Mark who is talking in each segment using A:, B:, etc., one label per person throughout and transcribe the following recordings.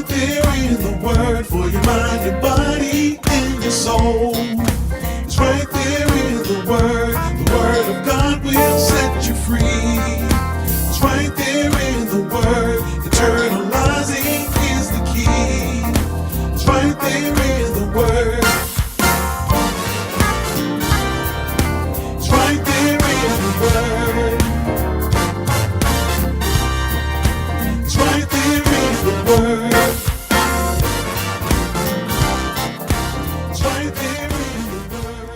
A: right there in the Word for your mind, your body, and your soul. It's right there in the Word. The Word of God will set you free. It's right there in the Word. Eternalizing is the key. It's right there in the Word. It's right there in the Word. It's right there in the Word. It's right there in the Word.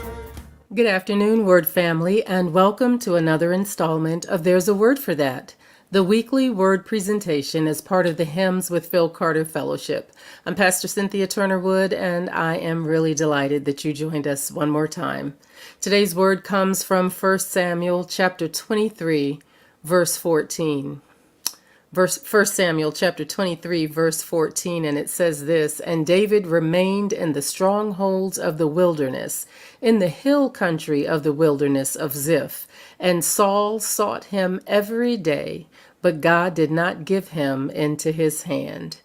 B: Good afternoon, Word family, and welcome to another installment of There's a Word for That, the weekly word presentation as part of the Hymns with Phil Carter Fellowship. I'm Pastor Cynthia Turner-Wood, and I am really delighted that you joined us one more time. Today's word comes from 1 Samuel chapter 23, verse 14. 1 Samuel chapter 23, verse 14, and it says this, "And David remained in the strongholds of the wilderness, in the hill country of the wilderness of Ziph. And Saul sought him every day, but God did not give him into his hand."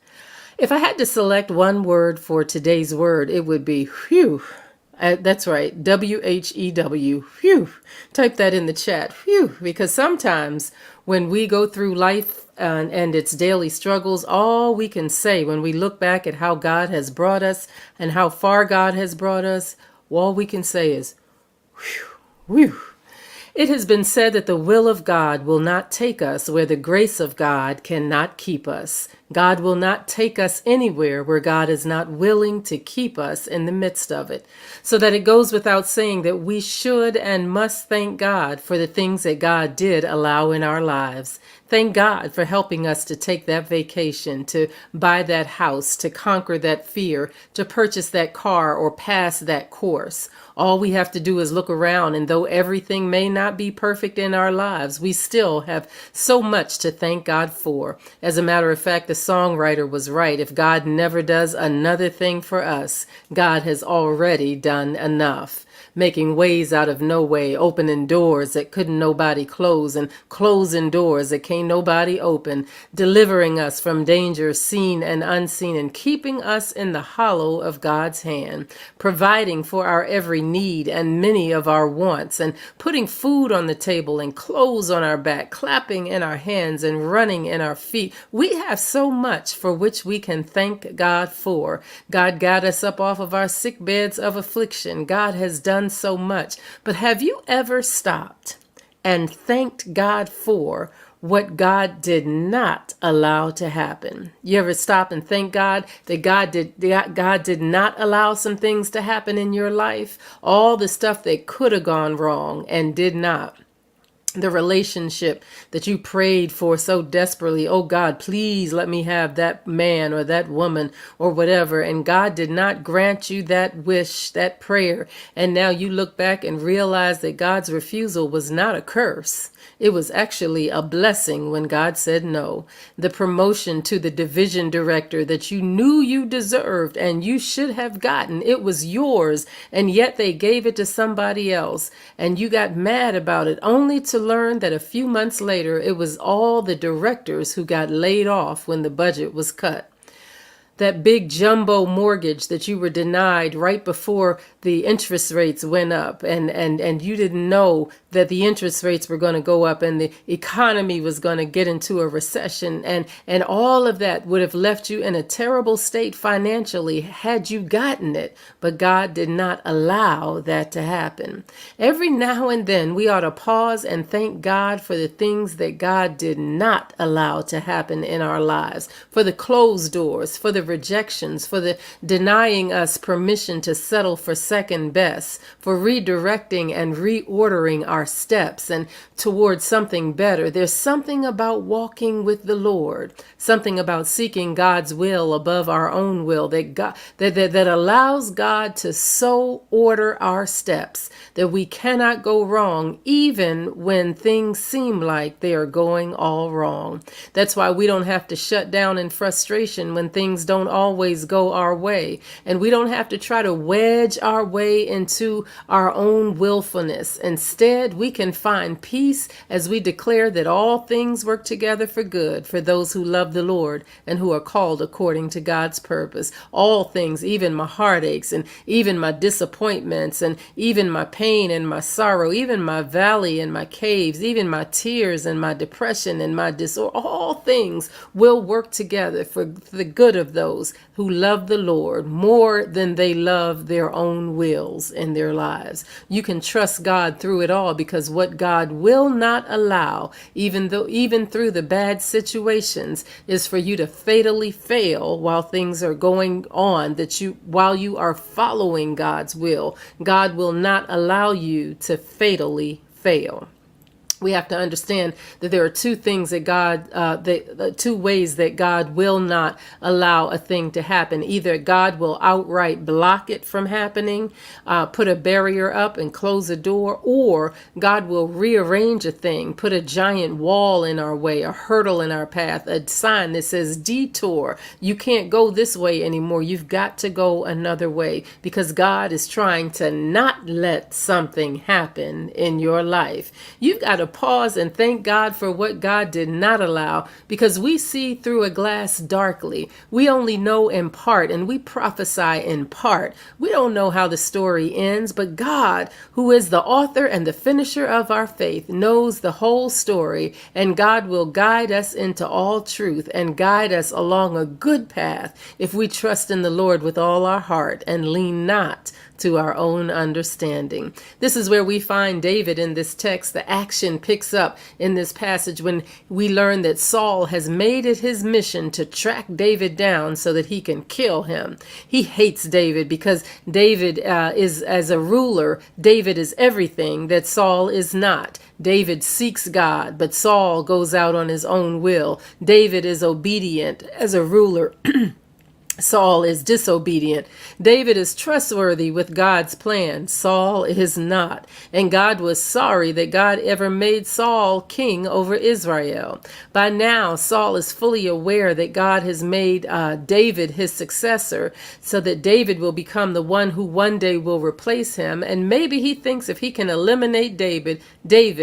B: If I had to select one word for today's word, it would be whew. That's right, WHEW, whew. Type that in the chat, whew, because sometimes when we go through life and its daily struggles, all we can say when we look back at how God has brought us and how far God has brought us, all we can say is, whew, whew. It has been said that the will of God will not take us where the grace of God cannot keep us. God will not take us anywhere where God is not willing to keep us in the midst of it. So that it goes without saying that we should and must thank God for the things that God did allow in our lives. Thank God for helping us to take that vacation, to buy that house, to conquer that fear, to purchase that car or pass that course. All we have to do is look around, and though everything may not be perfect in our lives, we still have so much to thank God for. As a matter of fact, the songwriter was right. If God never does another thing for us, God has already done enough. Making ways out of no way, opening doors that couldn't nobody close, and closing doors that can't nobody open, delivering us from danger seen and unseen, and keeping us in the hollow of God's hand, providing for our every need and many of our wants, and putting food on the table and clothes on our back, clapping in our hands and running in our feet. We have so much for which we can thank God for. God got us up off of our sick beds of affliction. God has done so much. But have you ever stopped and thanked God for what God did not allow to happen? You ever stop and thank God that God did not allow some things to happen in your life? All the stuff that could have gone wrong and did not. The relationship that you prayed for so desperately. Oh God, please let me have that man or that woman or whatever. And God did not grant you that wish, that prayer. And now you look back and realize that God's refusal was not a curse. It was actually a blessing when God said no. The promotion to the division director that you knew you deserved and you should have gotten, it was yours, and yet they gave it to somebody else. And you got mad about it, only to learn that a few months later, it was all the directors who got laid off when the budget was cut. That big jumbo mortgage that you were denied right before the interest rates went up, and you didn't know that the interest rates were going to go up and the economy was going to get into a recession, and all of that would have left you in a terrible state financially had you gotten it. But God did not allow that to happen. Every now and then we ought to pause and thank God for the things that God did not allow to happen in our lives, for the closed doors, for the rejections, for the denying us permission to settle for second best, for redirecting and reordering our steps and towards something better. There's something about walking with the Lord, something about seeking God's will above our own will that allows God to so order our steps that we cannot go wrong even when things seem like they are going all wrong. That's why we don't have to shut down in frustration when things don't don't always go our way. And we don't have to try to wedge our way into our own willfulness. Instead, we can find peace as we declare that all things work together for good for those who love the Lord and who are called according to God's purpose. All things, even my heartaches and even my disappointments and even my pain and my sorrow, even my valley and my caves, even my tears and my depression and my disorder, all things will work together for the good of those who love the Lord more than they love their own wills in their lives. You can trust God through it all, because what God will not allow, even through the bad situations, is for you to fatally fail while things are going on, while you are following God's will. God will not allow you to fatally fail. We have to understand that there are two things that two ways that God will not allow a thing to happen. Either God will outright block it from happening, put a barrier up and close a door, or God will rearrange a thing, put a giant wall in our way, a hurdle in our path, a sign that says detour. You can't go this way anymore. You've got to go another way, because God is trying to not let something happen in your life. You've got to pause and thank God for what God did not allow, because we see through a glass darkly. We only know in part, and we prophesy in part. We don't know how the story ends, but God, who is the author and the finisher of our faith, knows the whole story, and God will guide us into all truth and guide us along a good path if we trust in the Lord with all our heart and lean not to our own understanding. This is where we find David in this text. The action picks up in this passage when we learn that Saul has made it his mission to track David down so that he can kill him. He hates David because David is, as a ruler, David is everything that Saul is not. David seeks God, but Saul goes out on his own will. David is obedient as a ruler. Saul is disobedient. David is trustworthy with God's plan. Saul is not. And God was sorry that God ever made Saul king over Israel. By now, Saul is fully aware that God has made David his successor, so that David will become the one who one day will replace him. And maybe he thinks if he can eliminate David,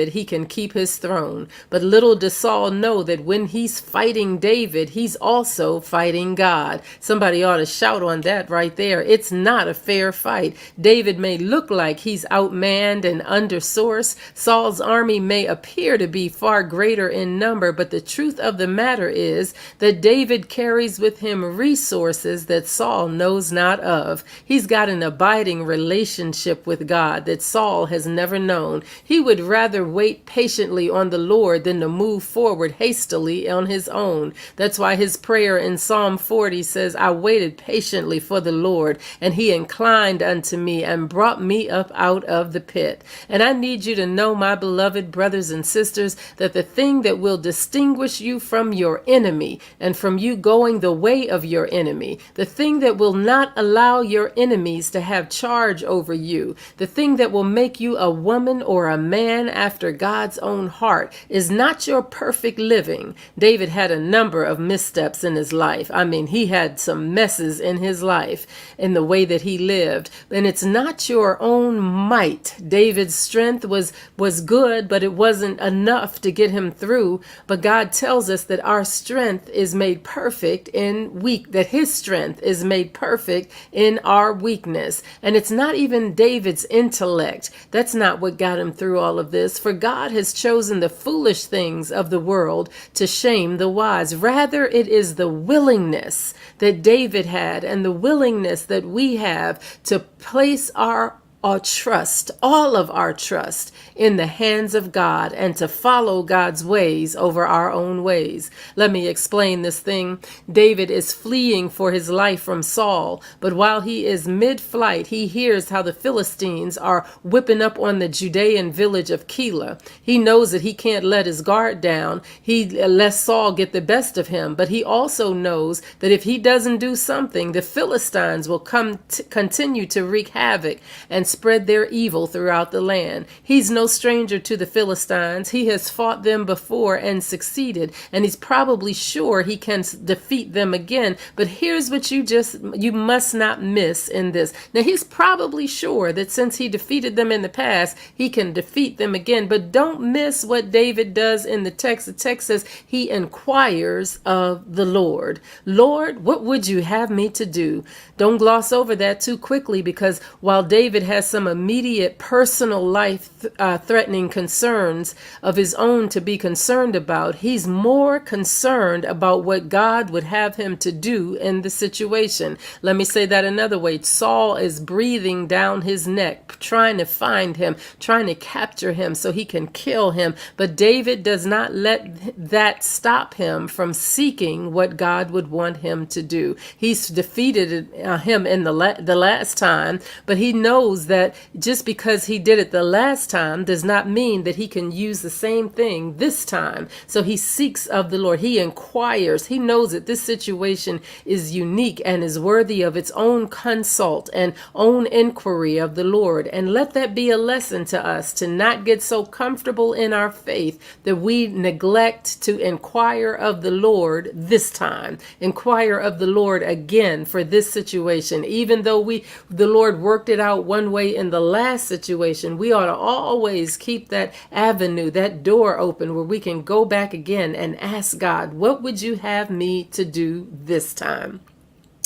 B: he can keep his throne. But little does Saul know that when he's fighting David, he's also fighting God. Somebody ought to shout on that right there. It's not a fair fight. David may look like he's outmanned and undersourced. Saul's army may appear to be far greater in number, but the truth of the matter is that David carries with him resources that Saul knows not of. He's got an abiding relationship with God that Saul has never known. He would rather wait patiently on the Lord than to move forward hastily on his own. That's why his prayer in Psalm 40 says, I waited patiently for the Lord, and he inclined unto me and brought me up out of the pit. And I need you to know, my beloved brothers and sisters, that the thing that will distinguish you from your enemy and from you going the way of your enemy, the thing that will not allow your enemies to have charge over you, the thing that will make you a woman or a man after God's own heart, is not your perfect living. David had a number of missteps in his life. I mean, he had some messes in his life in the way that he lived. And it's not your own might. David's strength was good, but it wasn't enough to get him through. But God tells us that our strength is made perfect that his strength is made perfect in our weakness. And it's not even David's intellect. That's not what got him through all of this. For God has chosen the foolish things of the world to shame the wise. Rather, it is the willingness that David had and the willingness that we have to place our trust, all of our trust, in the hands of God and to follow God's ways over our own ways. Let me explain this thing. David is fleeing for his life from Saul, but while he is mid-flight, he hears how the Philistines are whipping up on the Judean village of Keilah. He knows that he can't let his guard down. He lets Saul get the best of him, but he also knows that if he doesn't do something, the Philistines will continue to wreak havoc. And spread their evil throughout the land. He's no stranger to the Philistines. He has fought them before and succeeded, and he's probably sure he can defeat them again. But here's what you must not miss in this. Now, he's probably sure that since he defeated them in the past, he can defeat them again. But don't miss what David does in the text. The text says he inquires of the Lord. Lord, what would you have me to do? Don't gloss over that too quickly, because while David has some immediate personal life threatening concerns of his own to be concerned about, he's more concerned about what God would have him to do in the situation. Let me say that another way. Saul is breathing down his neck, trying to find him, trying to capture him so he can kill him. But David does not let that stop him from seeking what God would want him to do. He's defeated him in the last time, but he knows that just because he did it the last time does not mean that he can use the same thing this time. So he seeks of the Lord. He inquires. He knows that this situation is unique and is worthy of its own consult and own inquiry of the Lord. And let that be a lesson to us, to not get so comfortable in our faith that we neglect to inquire of the Lord this time. Inquire of the Lord again for this situation. Even though the Lord worked it out one way in the last situation, we ought to always keep that avenue, that door open where we can go back again and ask God, what would you have me to do this time?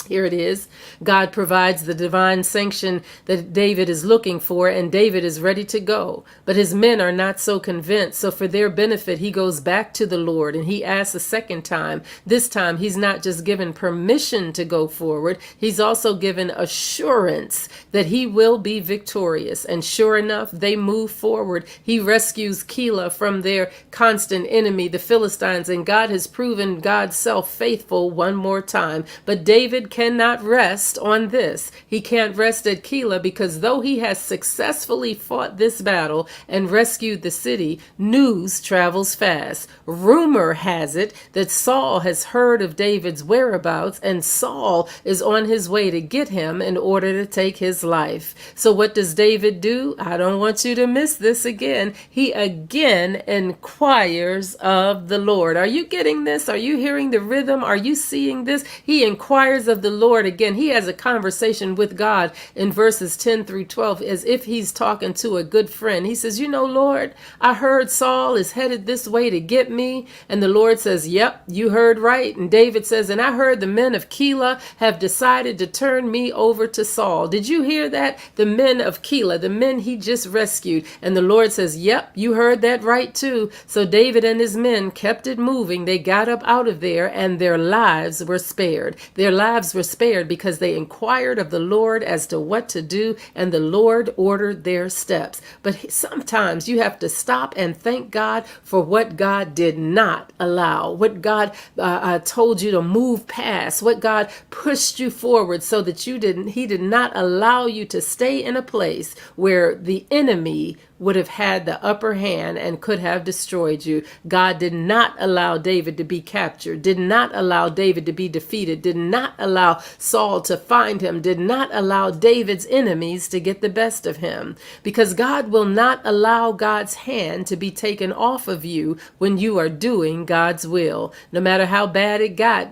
B: Here it is. God provides the divine sanction that David is looking for, and David is ready to go. But his men are not so convinced. So for their benefit, he goes back to the Lord and he asks a second time. This time, he's not just given permission to go forward. He's also given assurance that he will be victorious. And sure enough, they move forward. He rescues Keilah from their constant enemy, the Philistines, and God has proven God's self faithful one more time. But David cannot rest on this. He can't rest at Keilah, because though he has successfully fought this battle and rescued the city, news travels fast. Rumor has it that Saul has heard of David's whereabouts, and Saul is on his way to get him in order to take his life. So what does David do? I don't want you to miss this again. He again inquires of the Lord. Are you getting this? Are you hearing the rhythm? Are you seeing this? He inquires of the Lord again. He has a conversation with God in verses 10 through 12 as if he's talking to a good friend. He says, Lord, I heard Saul is headed this way to get me. And the Lord says, yep, you heard right. And David says, and I heard the men of Keilah have decided to turn me over to Saul. Did you hear that? The men of Keilah, the men he just rescued. And the Lord says, yep, you heard that right too. So David and his men kept it moving. They got up out of there and their lives were spared. Their lives were spared because they inquired of the Lord as to what to do, and the Lord ordered their steps. But sometimes you have to stop and thank God for what God did not allow, what God told you to move past, what God pushed you forward so that he did not allow you to stay in a place where the enemy would have had the upper hand and could have destroyed you. God did not allow David to be captured, did not allow David to be defeated, did not allow Saul to find him, did not allow David's enemies to get the best of him. Because God will not allow God's hand to be taken off of you when you are doing God's will. No matter how bad it got,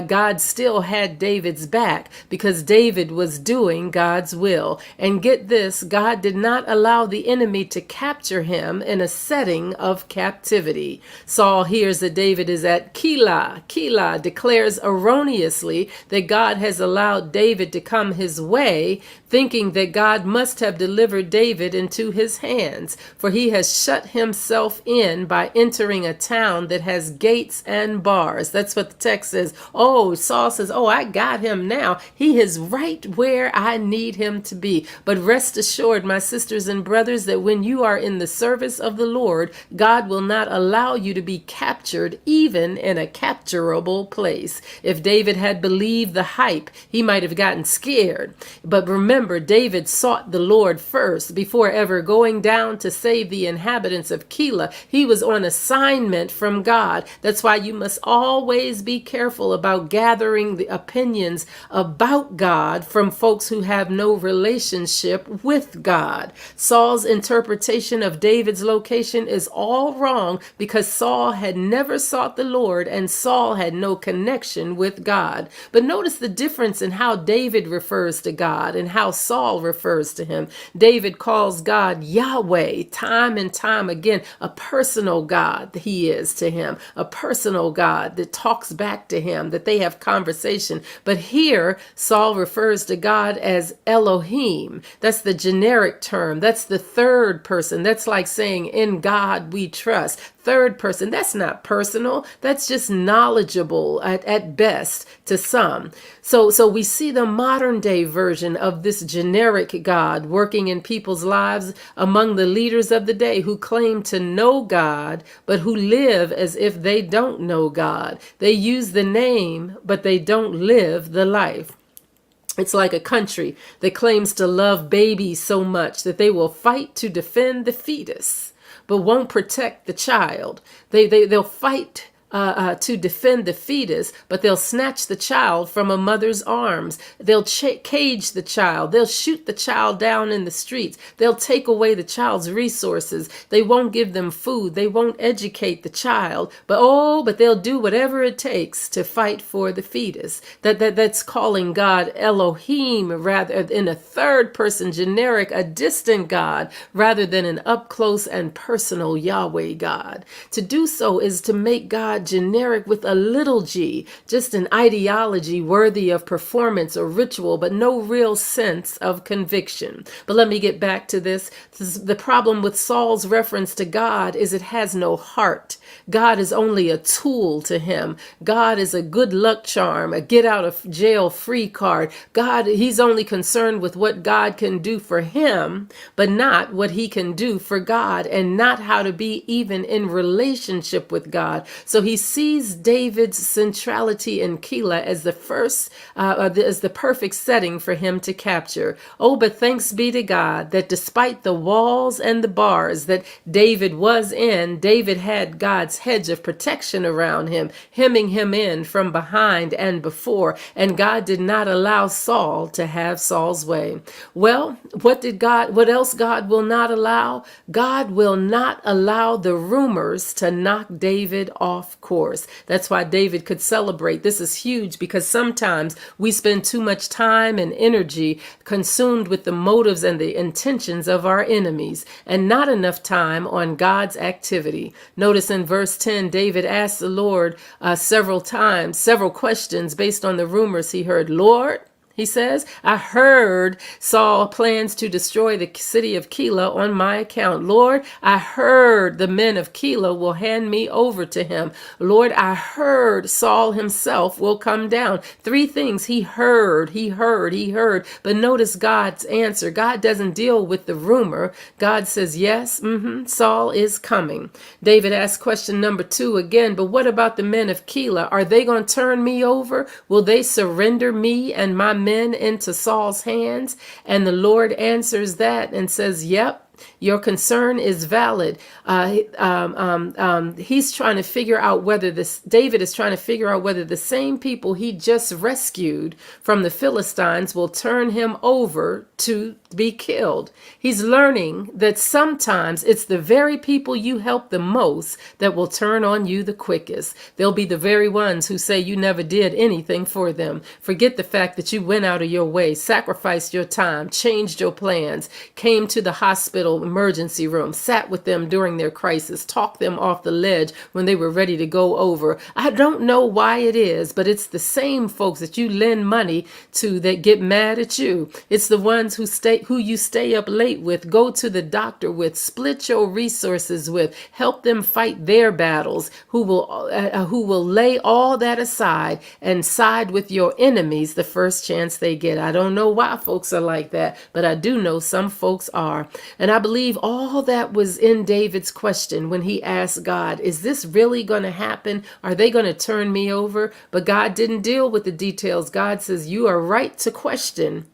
B: God still had David's back because David was doing God's will. And get this, God did not allow the enemy to capture him in a setting of captivity. Saul hears that David is at Keilah. Keilah declares erroneously that God has allowed David to come his way, thinking that God must have delivered David into his hands, for he has shut himself in by entering a town that has gates and bars. That's what the text says. Oh, Saul says, I got him now. He is right where I need him to be. But rest assured, my sisters and brothers, that when you are in the service of the Lord, God will not allow you to be captured even in a capturable place. If David had believed the hype, he might have gotten scared. But remember, David sought the Lord first before ever going down to save the inhabitants of Keilah. He was on assignment from God. That's why you must always be careful careful about gathering the opinions about God from folks who have no relationship with God. Saul's interpretation of David's location is all wrong because Saul had never sought the Lord and Saul had no connection with God. But notice the difference in how David refers to God and how Saul refers to him. David calls God Yahweh time and time again, a personal God he is to him, a personal God that talks back to him, that they have conversation. But here, Saul refers to God as Elohim. That's the generic term. That's the third person. That's like saying, in God we trust. Third person, that's not personal. That's just knowledgeable at best to some. So we see the modern day version of this generic God working in people's lives among the leaders of the day who claim to know God, but who live as if they don't know God. They use the name, but they don't live the life. It's like a country that claims to love babies so much that they will fight to defend the fetus, but won't protect the child. They'll fight to defend the fetus, but they'll snatch the child from a mother's arms. They'll cage the child. They'll shoot the child down in the streets. They'll take away the child's resources. They won't give them food. They won't educate the child. But they'll do whatever it takes to fight for the fetus. That's calling God Elohim rather in a third person generic, a distant God, rather than an up close and personal Yahweh God. To do so is to make God generic with a little g, just an ideology worthy of performance or ritual, but no real sense of conviction. But let me get back to this. The problem with Saul's reference to God is it has no heart. God is only a tool to him. God is a good luck charm, a get out of jail free card. He's only concerned with what God can do for him, but not what he can do for God, and not how to be even in relationship with God. So he sees David's centrality in Keilah as the perfect setting for him to capture. Oh, but thanks be to God that despite the walls and the bars that David was in, David had God's hedge of protection around him, hemming him in from behind and before, and God did not allow Saul to have Saul's way. Well, what else God will not allow? God will not allow the rumors to knock David off course. That's why David could celebrate. This is huge because sometimes we spend too much time and energy consumed with the motives and the intentions of our enemies and not enough time on God's activity. Notice in verse 10, David asked the Lord several questions based on the rumors he heard. Lord, he says, I heard Saul plans to destroy the city of Keilah on my account. Lord, I heard the men of Keilah will hand me over to him. Lord, I heard Saul himself will come down. Three things he heard. But notice God's answer. God doesn't deal with the rumor. God says, yes, Saul is coming. David asked question number 2 again, but what about the men of Keilah? Are they going to turn me over? Will they surrender me and my men into Saul's hands? And the Lord answers that and says, yep. Your concern is valid. He's trying to figure out David is trying to figure out whether the same people he just rescued from the Philistines will turn him over to be killed. He's learning that sometimes it's the very people you help the most that will turn on you the quickest. They'll be the very ones who say you never did anything for them. Forget the fact that you went out of your way, sacrificed your time, changed your plans, came to the hospital emergency room, sat with them during their crisis, talked them off the ledge when they were ready to go over. I don't know why it is, but it's the same folks that you lend money to that get mad at you. It's the ones who you stay up late with, go to the doctor with, split your resources with, help them fight their battles, who will lay all that aside and side with your enemies the first chance they get. I don't know why folks are like that, but I do know some folks are. And I believe all that was in David's question when he asked God, is this really going to happen? Are they going to turn me over? But God didn't deal with the details. God says, you are right to question,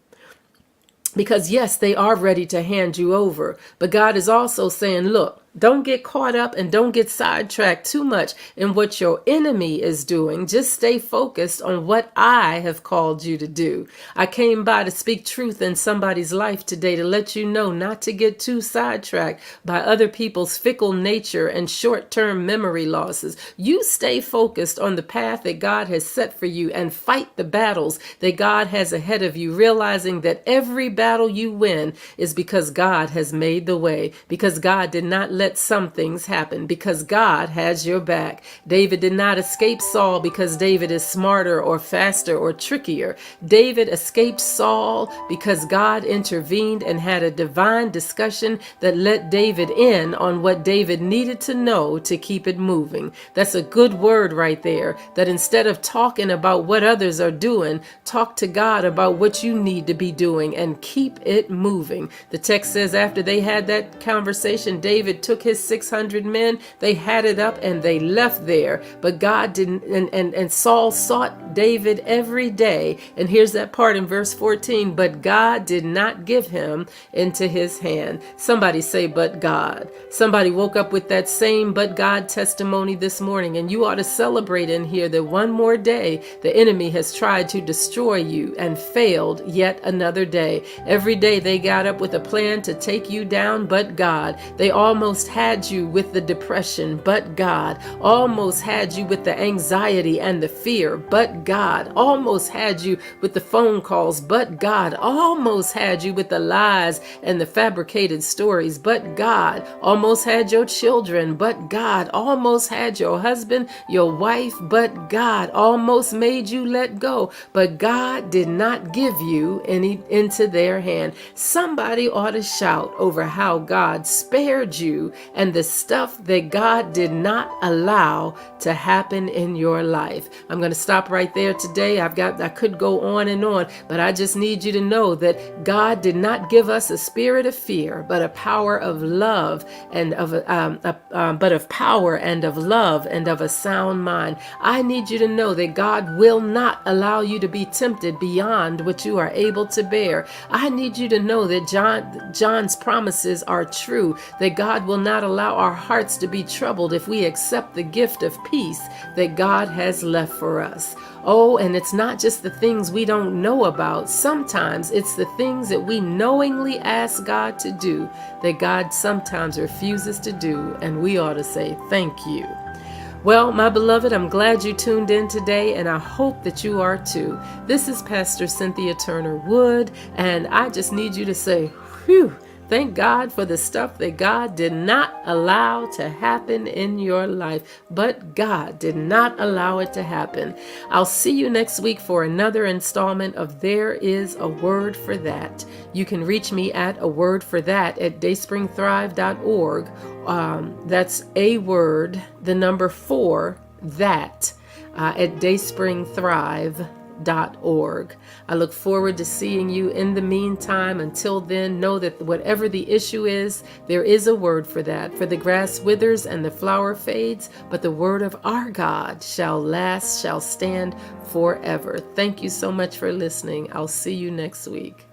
B: because yes, they are ready to hand you over. But God is also saying, look, Don't get caught up and don't get sidetracked too much in what your enemy is doing. Just stay focused on what I have called you to do. I came by to speak truth in somebody's life today to let you know not to get too sidetracked by other people's fickle nature and short-term memory losses. You stay focused on the path that God has set for you and fight the battles that God has ahead of you, realizing that every battle you win is because God has made the way, because God did not let some things happen, because God has your back. David did not escape Saul because David is smarter or faster or trickier. David escaped Saul because God intervened and had a divine discussion that let David in on what David needed to know to keep it moving. That's a good word right there, that instead of talking about what others are doing, talk to God about what you need to be doing and keep it moving. The text says after they had that conversation, David took his 600 men, they had it up and they left there. But God didn't, and Saul sought David every day. And here's that part in verse 14, but God did not give him into his hand. Somebody say, but God. Somebody woke up with that same but God testimony this morning, and you ought to celebrate in here that one more day the enemy has tried to destroy you and failed yet another day. Every day they got up with a plan to take you down, but God. They almost had you with the depression, but God. Almost had you with the anxiety and the fear, but God. Almost had you with the phone calls, but God. Almost had you with the lies and the fabricated stories, but God. Almost had your children, but God. Almost had your husband, your wife, but God. Almost made you let go, but God did not give you into their hand. Somebody ought to shout over how God spared you and the stuff that God did not allow to happen in your life. I'm going to stop right there today. I could go on and on, but I just need you to know that God did not give us a spirit of fear, but a power of love and of power and of love and of a sound mind. I need you to know that God will not allow you to be tempted beyond what you are able to bear. I need you to know that John's promises are true, that God will not allow our hearts to be troubled if we accept the gift of peace that God has left for us. Oh, and it's not just the things we don't know about. Sometimes it's the things that we knowingly ask God to do that God sometimes refuses to do, and we ought to say, thank you. Well, my beloved, I'm glad you tuned in today, and I hope that you are too. This is Pastor Cynthia Turner Wood, and I just need you to say, whew. Thank God for the stuff that God did not allow to happen in your life, but God did not allow it to happen. I'll see you next week for another installment of There Is a Word for That. You can reach me at A Word for That at dayspringthrive.org. That's a word, the number 4, that, at dayspringthrive.org. I look forward to seeing you in the meantime. Until then, know that whatever the issue is, there is a word for that. For the grass withers and the flower fades, but the word of our God shall last, shall stand forever. Thank you so much for listening. I'll see you next week.